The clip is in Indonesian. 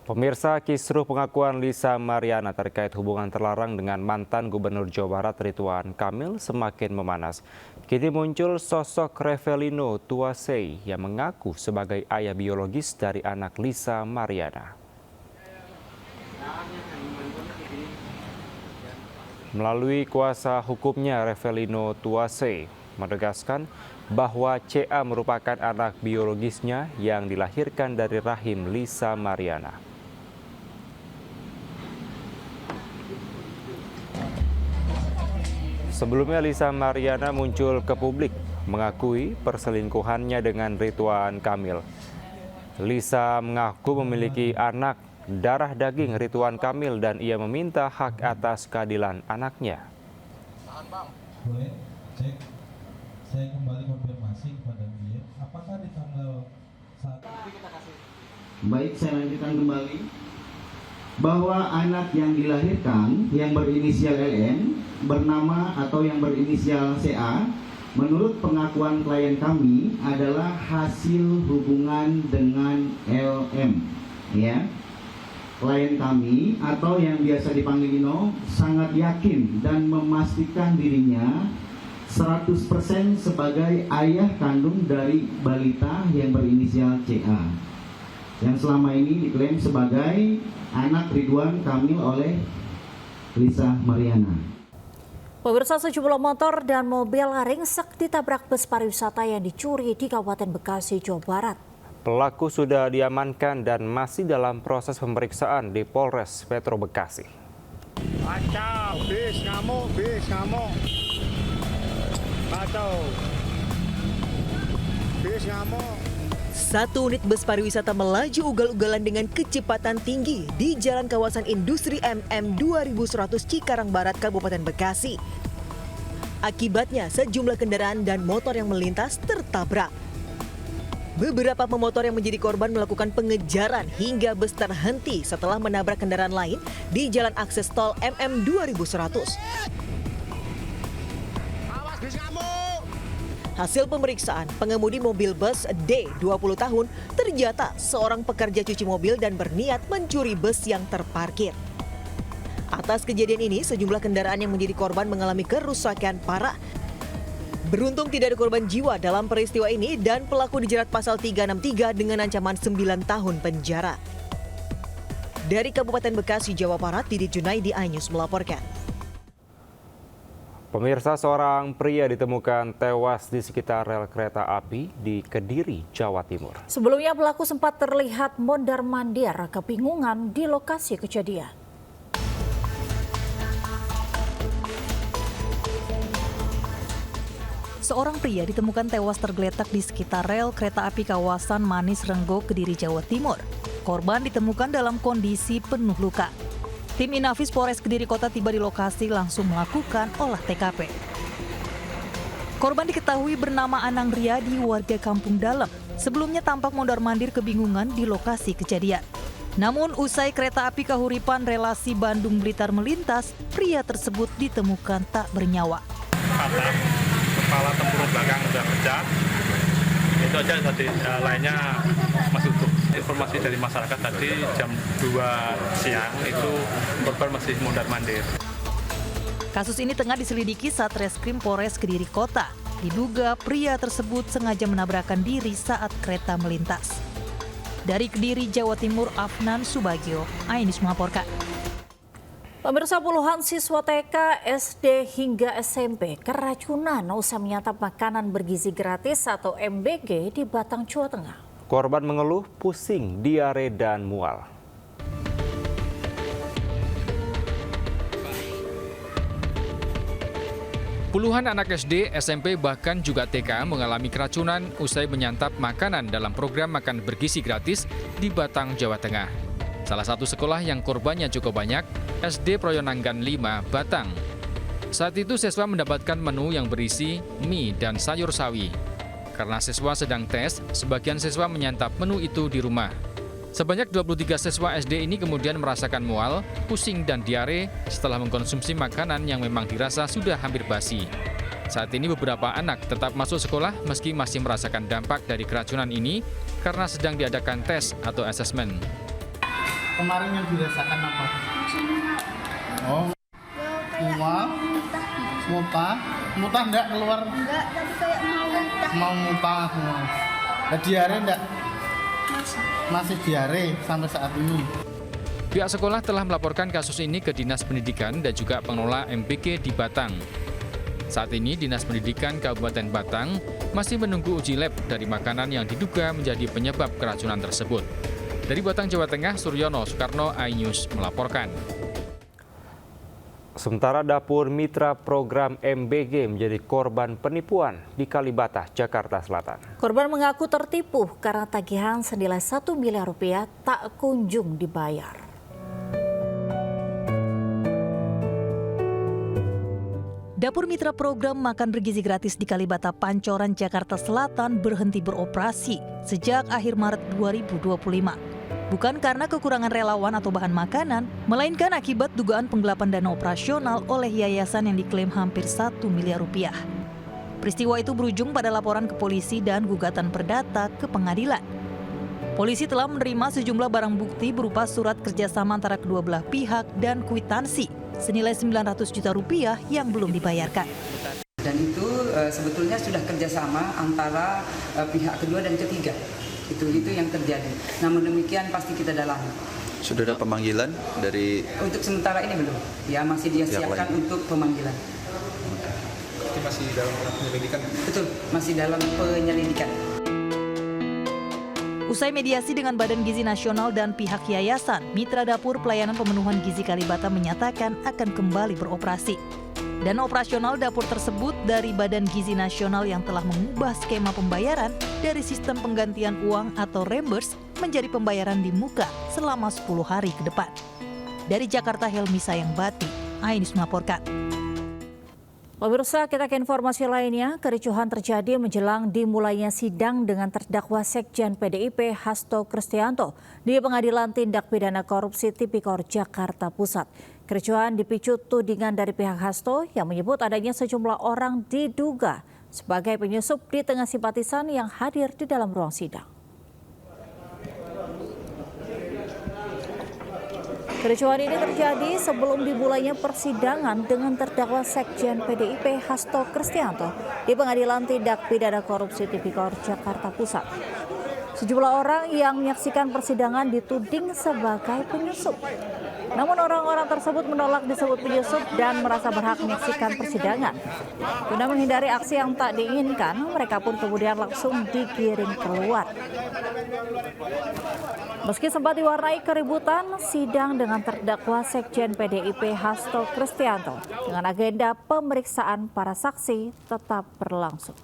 Pemirsa, kisruh pengakuan Lisa Mariana terkait hubungan terlarang dengan mantan Gubernur Jawa Barat Ridwan Kamil semakin memanas. Kini muncul sosok Revelino Tuasei yang mengaku sebagai ayah biologis dari anak Lisa Mariana. Melalui kuasa hukumnya, Revelino Tuasei menegaskan bahwa CA merupakan anak biologisnya yang dilahirkan dari rahim Lisa Mariana. Sebelumnya Lisa Mariana muncul ke publik mengakui perselingkuhannya dengan Ridwan Kamil. Lisa mengaku memiliki anak darah daging Ridwan Kamil dan ia meminta hak atas keadilan anaknya. Boleh cek, saya kembali konfirmasi kepada dia, apakah di tanggal 1. Baik, saya lanjutkan kembali bahwa anak yang dilahirkan yang berinisial LM bernama atau yang berinisial CA menurut pengakuan klien kami adalah hasil hubungan dengan LM, ya. Klien kami atau yang biasa dipanggil Ino sangat yakin dan memastikan dirinya 100% sebagai ayah kandung dari balita yang berinisial CA yang selama ini diklaim sebagai anak Ridwan Kamil oleh Lisa Mariana. Pemirsa, sejumlah motor dan mobil ringsek ditabrak bus pariwisata yang dicuri di Kabupaten Bekasi, Jawa Barat. Pelaku sudah diamankan dan masih dalam proses pemeriksaan di Polres Metro Bekasi. Kacau, bis ngamuk. Kacau, bis ngamuk. Satu unit bus pariwisata melaju ugal-ugalan dengan kecepatan tinggi di Jalan Kawasan Industri MM 2100 Cikarang Barat, Kabupaten Bekasi. Akibatnya sejumlah kendaraan dan motor yang melintas tertabrak. Beberapa pemotor yang menjadi korban melakukan pengejaran hingga bus terhenti setelah menabrak kendaraan lain di Jalan Akses Tol MM 2100. Awas bis ngamuk. Hasil pemeriksaan, pengemudi mobil bus D 20 tahun ternyata seorang pekerja cuci mobil dan berniat mencuri bus yang terparkir. Atas kejadian ini, sejumlah kendaraan yang menjadi korban mengalami kerusakan parah. Beruntung tidak ada korban jiwa dalam peristiwa ini dan pelaku dijerat pasal 363 dengan ancaman 9 tahun penjara. Dari Kabupaten Bekasi, Jawa Barat, Didi Junaidi, iNews melaporkan. Pemirsa, seorang pria ditemukan tewas di sekitar rel kereta api di Kediri, Jawa Timur. Sebelumnya pelaku sempat terlihat mondar-mandir kebingungan di lokasi kejadian. Seorang pria ditemukan tewas tergeletak di sekitar rel kereta api kawasan Manis Renggo, Kediri, Jawa Timur. Korban ditemukan dalam kondisi penuh luka. Tim Inafis Polres Kediri Kota tiba di lokasi langsung melakukan olah TKP. Korban diketahui bernama Anang Riyadi, warga Kampung Dalem. Sebelumnya tampak mondar-mandir kebingungan di lokasi kejadian. Namun usai kereta api Kahuripan relasi Bandung-Blitar melintas, pria tersebut ditemukan tak bernyawa. Patah, kepala tempurung belakang sudah pecah. Itu aja tadi, lainnya masih utuh. Informasi dari masyarakat tadi jam 2 siang itu korban masih mondar-mandir. Kasus ini tengah diselidiki Satreskrim Polres Kediri Kota. Diduga pria tersebut sengaja menabrakkan diri saat kereta melintas. Dari Kediri, Jawa Timur, Afnan Subagio, iNews melaporkan. Pemirsa, puluhan siswa TK, SD hingga SMP keracunan usai menyantap makanan bergizi gratis atau MBG di Batang, Jawa Tengah. Korban mengeluh pusing, diare, dan mual. Puluhan anak SD, SMP, bahkan juga TK mengalami keracunan usai menyantap makanan dalam program makan bergizi gratis di Batang, Jawa Tengah. Salah satu sekolah yang korbannya cukup banyak, SD Proyonanggan 5, Batang. Saat itu siswa mendapatkan menu yang berisi mie dan sayur sawi. Karena siswa sedang tes, sebagian siswa menyantap menu itu di rumah. Sebanyak 23 siswa SD ini kemudian merasakan mual, pusing, dan diare setelah mengkonsumsi makanan yang memang dirasa sudah hampir basi. Saat ini beberapa anak tetap masuk sekolah meski masih merasakan dampak dari keracunan ini karena sedang diadakan tes atau asesmen. Kemarin yang dirasakan apa? Oh, mual, muntah enggak keluar? Enggak, tapi kayak mau muntah. Mau muntah. Nah, diare enggak? Masih diare sampai saat ini. Pihak sekolah telah melaporkan kasus ini ke Dinas Pendidikan dan juga pengelola MBG di Batang. Saat ini Dinas Pendidikan Kabupaten Batang masih menunggu uji lab dari makanan yang diduga menjadi penyebab keracunan tersebut. Dari Batang, Jawa Tengah, Suryono Soekarno, iNews melaporkan. Sementara dapur mitra program MBG menjadi korban penipuan di Kalibata, Jakarta Selatan. Korban mengaku tertipu karena tagihan senilai 1 miliar rupiah tak kunjung dibayar. Dapur mitra program makan bergizi gratis di Kalibata, Pancoran, Jakarta Selatan berhenti beroperasi sejak akhir Maret 2025. Bukan karena kekurangan relawan atau bahan makanan, melainkan akibat dugaan penggelapan dana operasional oleh yayasan yang diklaim hampir 1 miliar rupiah. Peristiwa itu berujung pada laporan ke polisi dan gugatan perdata ke pengadilan. Polisi telah menerima sejumlah barang bukti berupa surat kerjasama antara kedua belah pihak dan kwitansi senilai 900 juta rupiah yang belum dibayarkan. Dan itu sebetulnya sudah kerjasama antara pihak kedua dan ketiga. Itu yang terjadi. Namun demikian pasti kita dalami. Sudah ada pemanggilan dari? Untuk sementara ini belum. Ya masih dia siapkan untuk pemanggilan. Itu masih dalam penyelidikan? Betul, masih dalam penyelidikan. Usai mediasi dengan Badan Gizi Nasional dan pihak yayasan, Mitra Dapur Pelayanan Pemenuhan Gizi Kalibata menyatakan akan kembali beroperasi. Dana operasional dapur tersebut dari Badan Gizi Nasional yang telah mengubah skema pembayaran dari sistem penggantian uang atau reimburse menjadi pembayaran di muka selama 10 hari ke depan. Dari Jakarta, Helmi Sayangbati, iNews melaporkan. Pemirsa, kita ke informasi lainnya. Kericuhan terjadi menjelang dimulainya sidang dengan terdakwa Sekjen PDIP Hasto Kristianto di Pengadilan Tindak Pidana Korupsi Tipikor Jakarta Pusat. Kericuhan dipicu tudingan dari pihak Hasto yang menyebut adanya sejumlah orang diduga sebagai penyusup di tengah simpatisan yang hadir di dalam ruang sidang. Kericuhan ini terjadi sebelum dimulainya persidangan dengan terdakwa Sekjen PDIP Hasto Kristianto di Pengadilan Tindak Pidana Korupsi Tipikor Jakarta Pusat. Sejumlah orang yang menyaksikan persidangan dituding sebagai penyusup. Namun orang-orang tersebut menolak disebut penyusup dan merasa berhak menyaksikan persidangan. Guna menghindari aksi yang tak diinginkan, mereka pun kemudian langsung digiring keluar. Meski sempat diwarnai keributan, sidang dengan terdakwa Sekjen PDIP Hasto Kristianto dengan agenda pemeriksaan para saksi tetap berlangsung.